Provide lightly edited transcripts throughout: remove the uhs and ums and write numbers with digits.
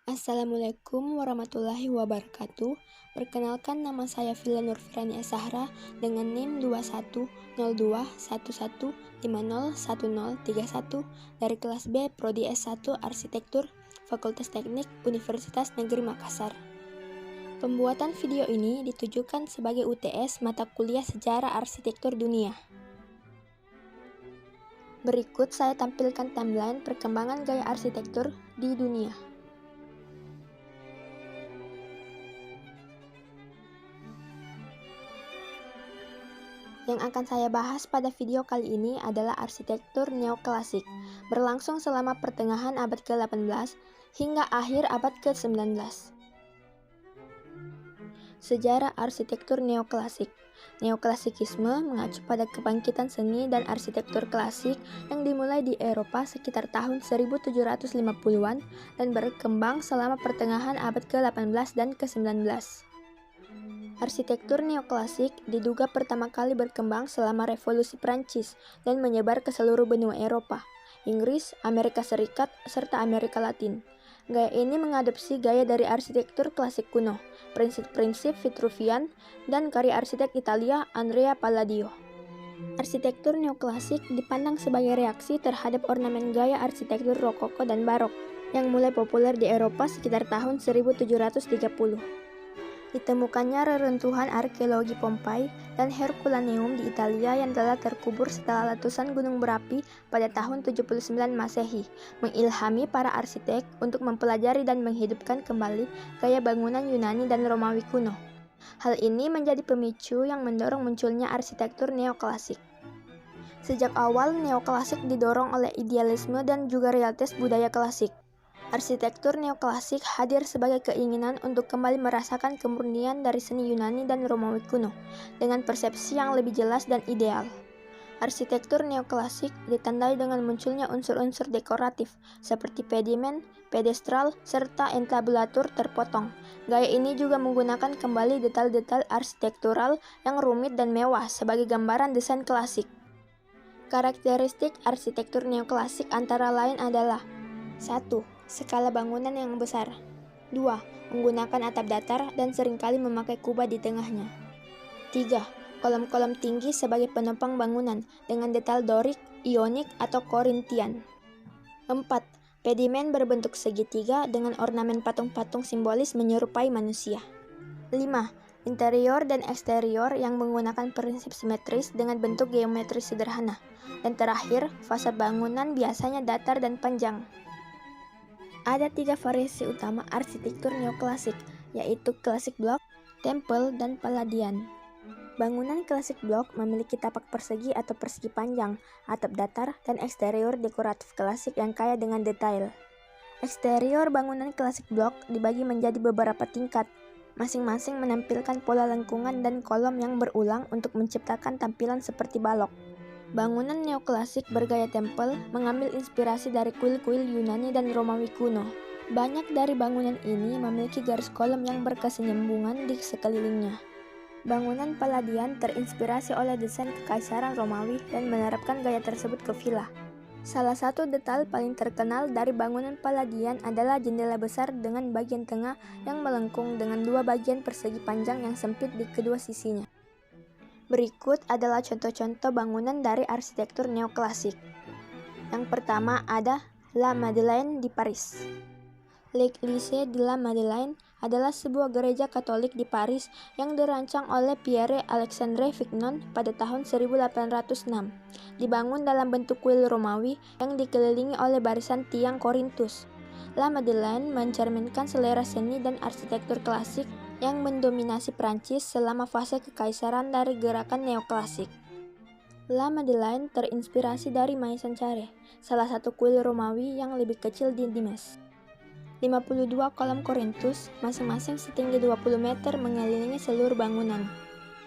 Assalamualaikum warahmatullahi wabarakatuh. Perkenalkan, nama saya Villa Nurfirani Zahra dengan NIM 210211501031 dari kelas B Prodi S1 Arsitektur Fakultas Teknik Universitas Negeri Makassar. Pembuatan video ini ditujukan sebagai UTS mata kuliah Sejarah Arsitektur Dunia. Berikut saya tampilkan timeline perkembangan gaya arsitektur di dunia. Yang akan saya bahas pada video kali ini adalah arsitektur neoklasik, berlangsung selama pertengahan abad ke-18 hingga akhir abad ke-19. Sejarah arsitektur neoklasik. Neoklasikisme mengacu pada kebangkitan seni dan arsitektur klasik yang dimulai di Eropa sekitar tahun 1750-an dan berkembang selama pertengahan abad ke-18 dan ke-19. Arsitektur neoklasik diduga pertama kali berkembang selama Revolusi Prancis dan menyebar ke seluruh benua Eropa, Inggris, Amerika Serikat, serta Amerika Latin. Gaya ini mengadopsi gaya dari arsitektur klasik kuno, prinsip-prinsip Vitruvian, dan karya arsitek Italia Andrea Palladio. Arsitektur neoklasik dipandang sebagai reaksi terhadap ornamen gaya arsitektur Rokoko dan Barok yang mulai populer di Eropa sekitar tahun 1730. Ditemukannya reruntuhan arkeologi Pompei dan Herculaneum di Italia yang telah terkubur setelah letusan gunung berapi pada tahun 79 Masehi, mengilhami para arsitek untuk mempelajari dan menghidupkan kembali gaya bangunan Yunani dan Romawi kuno. Hal ini menjadi pemicu yang mendorong munculnya arsitektur neoklasik. Sejak awal, neoklasik didorong oleh idealisme dan juga realitas budaya klasik. Arsitektur neoklasik hadir sebagai keinginan untuk kembali merasakan kemurnian dari seni Yunani dan Romawi kuno, dengan persepsi yang lebih jelas dan ideal. Arsitektur neoklasik ditandai dengan munculnya unsur-unsur dekoratif, seperti pedimen, pedestral, serta entablatur terpotong. Gaya ini juga menggunakan kembali detail-detail arsitektural yang rumit dan mewah sebagai gambaran desain klasik. Karakteristik arsitektur neoklasik antara lain adalah 1. Skala bangunan yang besar. 2. Menggunakan atap datar dan seringkali memakai kubah di tengahnya. 3. Kolom-kolom tinggi sebagai penopang bangunan dengan detail Dorik, Ionik, atau Korintian. 4. Pedimen berbentuk segitiga dengan ornamen patung-patung simbolis menyerupai manusia. 5. Interior dan eksterior yang menggunakan prinsip simetris dengan bentuk geometris sederhana. Dan terakhir, fasad bangunan biasanya datar dan panjang. Ada 3 variasi utama arsitektur neoklasik, yaitu klasik blok, temple, dan Palladian. Bangunan klasik blok memiliki tapak persegi atau persegi panjang, atap datar, dan eksterior dekoratif klasik yang kaya dengan detail. Eksterior bangunan klasik blok dibagi menjadi beberapa tingkat, masing-masing menampilkan pola lengkungan dan kolom yang berulang untuk menciptakan tampilan seperti balok. Bangunan neoklasik bergaya temple mengambil inspirasi dari kuil-kuil Yunani dan Romawi kuno. Banyak dari bangunan ini memiliki garis kolom yang berkesinambungan di sekelilingnya. Bangunan Palladian terinspirasi oleh desain kekaisaran Romawi dan menerapkan gaya tersebut ke villa. Salah satu detail paling terkenal dari bangunan Palladian adalah jendela besar dengan bagian tengah yang melengkung dengan 2 bagian persegi panjang yang sempit di kedua sisinya. Berikut adalah contoh-contoh bangunan dari arsitektur neoklasik. Yang pertama ada La Madeleine di Paris. L'Église de la Madeleine adalah sebuah gereja Katolik di Paris yang dirancang oleh Pierre-Alexandre Vignon pada tahun 1806. Dibangun dalam bentuk kuil Romawi yang dikelilingi oleh barisan tiang Korintus. La Madeleine mencerminkan selera seni dan arsitektur klasik yang mendominasi Prancis selama fase kekaisaran dari gerakan neoklasik. La Madeleine terinspirasi dari Maison Carré, salah satu kuil Romawi yang lebih kecil di Nimes. 52 kolom Korintus, masing-masing setinggi 20 meter mengelilingi seluruh bangunan.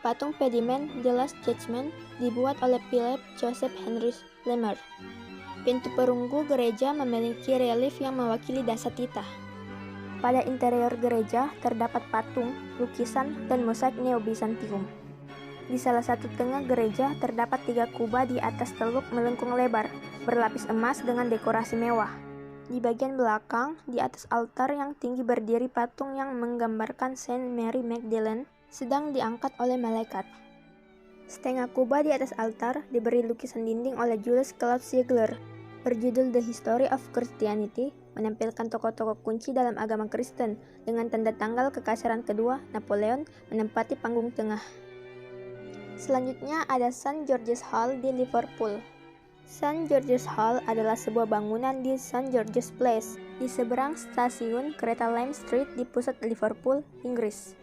Patung pedimen The Last Judgment dibuat oleh Philippe Joseph Henri Lemaire. Pintu perunggu gereja memiliki relief yang mewakili dasa titah. Pada interior gereja terdapat patung, lukisan, dan mosaik Neo-Bizantium. Di salah satu tengah gereja terdapat 3 kubah di atas teluk melengkung lebar, berlapis emas dengan dekorasi mewah. Di bagian belakang, di atas altar yang tinggi berdiri patung yang menggambarkan Saint Mary Magdalene sedang diangkat oleh malaikat. Setengah kubah di atas altar diberi lukisan dinding oleh Jules Claude Ziegler berjudul The History of Christianity, menampilkan tokoh-tokoh kunci dalam agama Kristen dengan tanda tanggal Kekaisaran Kedua Napoleon menempati panggung tengah. Selanjutnya ada St. George's Hall di Liverpool. St. George's Hall adalah sebuah bangunan di St. George's Place, di seberang stasiun kereta Lime Street di pusat Liverpool, Inggris.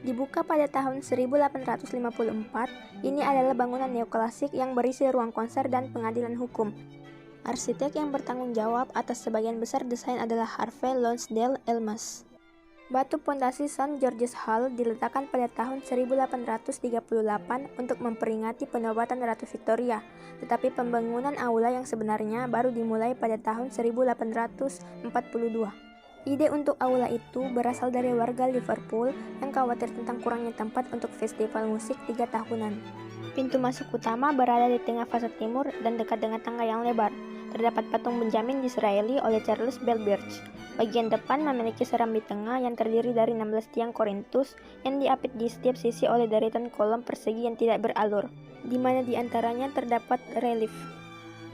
Dibuka pada tahun 1854, ini adalah bangunan neoklasik yang berisi ruang konser dan pengadilan hukum. Arsitek yang bertanggung jawab atas sebagian besar desain adalah Harvey Lonsdale Elmas. Batu pondasi St. George's Hall diletakkan pada tahun 1838 untuk memperingati penobatan Ratu Victoria, tetapi pembangunan aula yang sebenarnya baru dimulai pada tahun 1842. Ide untuk aula itu berasal dari warga Liverpool yang khawatir tentang kurangnya tempat untuk festival musik 3 tahunan. Pintu masuk utama berada di tengah fasad timur dan dekat dengan tangga yang lebar. Terdapat patung Benjamin Disraeli oleh Charles Bell Birch. Bagian depan memiliki serambi tengah yang terdiri dari 16 tiang Korintus yang diapit di setiap sisi oleh deretan kolom persegi yang tidak beralur, di mana di antaranya terdapat relief.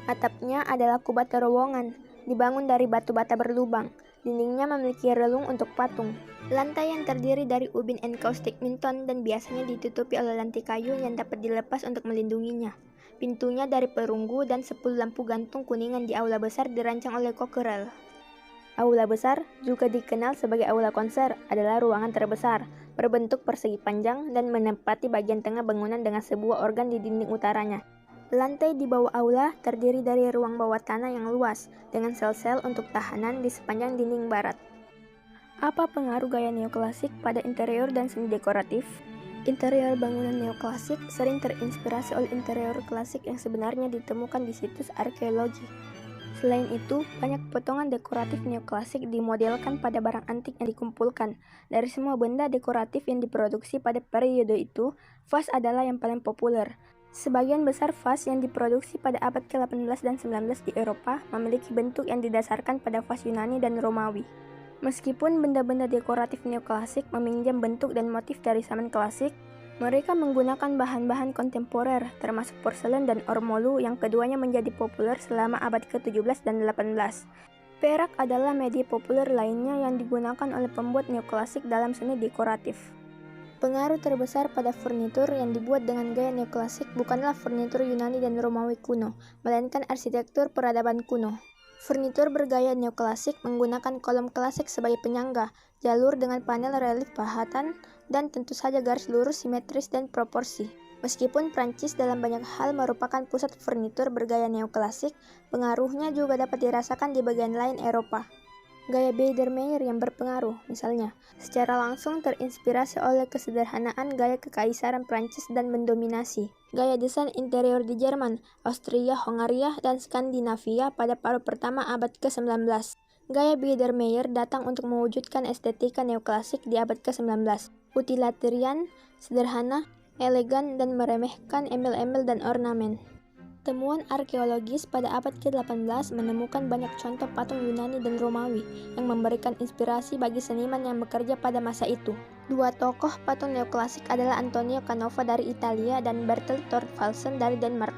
Atapnya adalah kubah terowongan, dibangun dari batu bata berlubang. Dindingnya memiliki relung untuk patung. Lantai yang terdiri dari ubin encaustic minton dan biasanya ditutupi oleh lantai kayu yang dapat dilepas untuk melindunginya. Pintunya dari perunggu dan 10 lampu gantung kuningan di aula besar dirancang oleh Cockerill. Aula besar, juga dikenal sebagai aula konser, adalah ruangan terbesar, berbentuk persegi panjang dan menempati bagian tengah bangunan dengan sebuah organ di dinding utaranya. Lantai di bawah aula terdiri dari ruang bawah tanah yang luas, dengan sel-sel untuk tahanan di sepanjang dinding barat. Apa pengaruh gaya neoklasik pada interior dan seni dekoratif? Interior bangunan neoklasik sering terinspirasi oleh interior klasik yang sebenarnya ditemukan di situs arkeologi. Selain itu, banyak potongan dekoratif neoklasik dimodelkan pada barang antik yang dikumpulkan. Dari semua benda dekoratif yang diproduksi pada periode itu, vas adalah yang paling populer. Sebagian besar vas yang diproduksi pada abad ke-18 dan 19 di Eropa memiliki bentuk yang didasarkan pada vas Yunani dan Romawi. Meskipun benda-benda dekoratif neoklasik meminjam bentuk dan motif dari zaman klasik, mereka menggunakan bahan-bahan kontemporer, termasuk porselen dan ormolu yang keduanya menjadi populer selama abad ke-17 dan 18. Perak adalah media populer lainnya yang digunakan oleh pembuat neoklasik dalam seni dekoratif. Pengaruh terbesar pada furnitur yang dibuat dengan gaya neoklasik bukanlah furnitur Yunani dan Romawi kuno, melainkan arsitektur peradaban kuno. Furnitur bergaya neoklasik menggunakan kolom klasik sebagai penyangga, jalur dengan panel relief pahatan, dan tentu saja garis lurus simetris dan proporsi. Meskipun Prancis dalam banyak hal merupakan pusat furnitur bergaya neoklasik, pengaruhnya juga dapat dirasakan di bagian lain Eropa. Gaya Biedermeier yang berpengaruh, misalnya, secara langsung terinspirasi oleh kesederhanaan gaya kekaisaran Prancis dan mendominasi gaya desain interior di Jerman, Austria, Hongaria, dan Skandinavia pada paruh pertama abad ke-19. Gaya Biedermeier datang untuk mewujudkan estetika neoklasik di abad ke-19, utilitarian, sederhana, elegan, dan meremehkan embel-embel dan ornamen. Temuan arkeologis pada abad ke-18 menemukan banyak contoh patung Yunani dan Romawi yang memberikan inspirasi bagi seniman yang bekerja pada masa itu. Dua tokoh patung neoklasik adalah Antonio Canova dari Italia dan Bertel Thorvaldsen dari Denmark.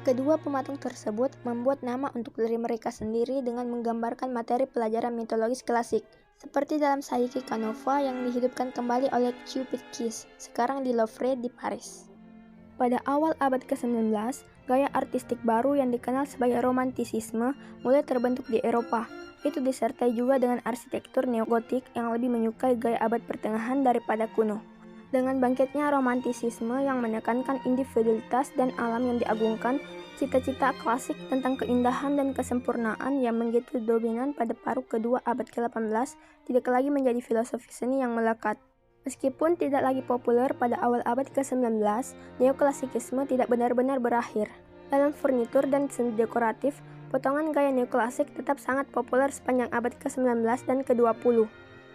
Kedua pematung tersebut membuat nama untuk diri mereka sendiri dengan menggambarkan materi pelajaran mitologis klasik, seperti dalam Psyche Canova yang dihidupkan kembali oleh Cupid Kiss, sekarang di Louvre di Paris. Pada awal abad ke-19, gaya artistik baru yang dikenal sebagai romantisisme mulai terbentuk di Eropa. Itu disertai juga dengan arsitektur neogotik yang lebih menyukai gaya abad pertengahan daripada kuno. Dengan bangkitnya romantisisme yang menekankan individualitas dan alam yang diagungkan, cita-cita klasik tentang keindahan dan kesempurnaan yang begitu dominan pada paruh kedua abad ke-18 tidak lagi menjadi filosofi seni yang melekat. Meskipun tidak lagi populer pada awal abad ke-19, neoklasikisme tidak benar-benar berakhir. Dalam furnitur dan seni dekoratif, potongan gaya neoklasik tetap sangat populer sepanjang abad ke-19 dan ke-20.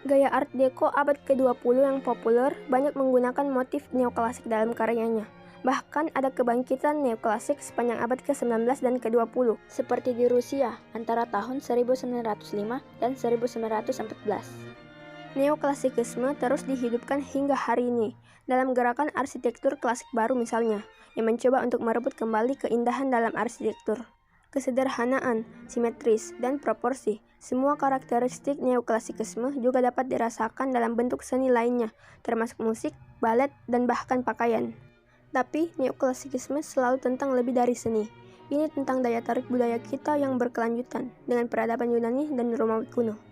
Gaya Art Deco abad ke-20 yang populer banyak menggunakan motif neoklasik dalam karyanya. Bahkan ada kebangkitan neoklasik sepanjang abad ke-19 dan ke-20, seperti di Rusia antara tahun 1905 dan 1914. Neoklasikisme terus dihidupkan hingga hari ini, dalam gerakan arsitektur klasik baru misalnya, yang mencoba untuk merebut kembali keindahan dalam arsitektur. Kesederhanaan, simetris, dan proporsi, semua karakteristik neoklasikisme juga dapat dirasakan dalam bentuk seni lainnya, termasuk musik, balet, dan bahkan pakaian. Tapi, neoklasikisme selalu tentang lebih dari seni. Ini tentang daya tarik budaya kita yang berkelanjutan dengan peradaban Yunani dan Romawi kuno.